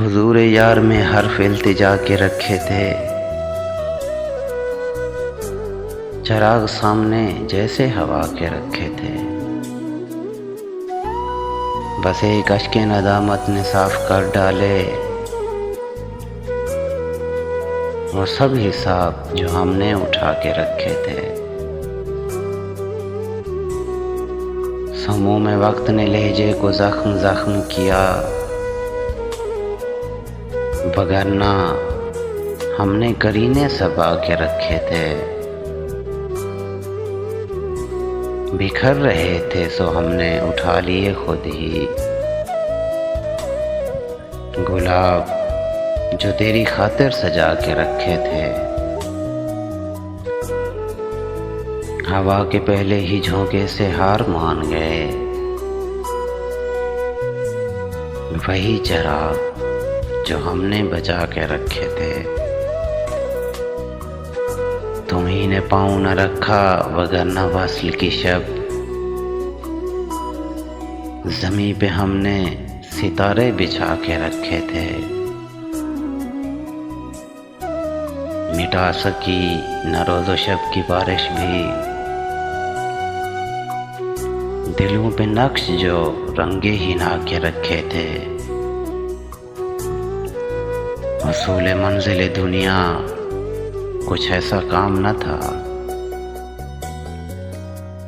हुजूर यार में हर्फ इल्तिजा के रखे थे, चराग सामने जैसे हवा के रखे थे। बस एक अश्के नदामत ने साफ कर डाले वो सब हिसाब जो हमने उठा के रखे थे। समूह में वक्त ने लहजे को जख्म जख्म किया, वगरना हमने करीने सबा के रखे थे। बिखर रहे थे सो हमने उठा लिए खुद ही, गुलाब जो तेरी खातिर सजा के रखे थे। हवा के पहले ही झोंके से हार मान गए, वही चराग जो हमने बचा के रखे थे। तुम्ही ने पाँव न रखा वगरना वस्ल की शब, ज़मीं पे हमने सितारे बिछा के रखे थे। मिटा सकी न रोज़ो शब की बारिश भी, दिलों पे नक्श जो रंगे ही ना के रखे थे। वसूल मंजिल दुनिया कुछ ऐसा काम न था,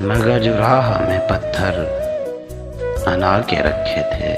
मगर जो राह में पत्थर अना के रखे थे।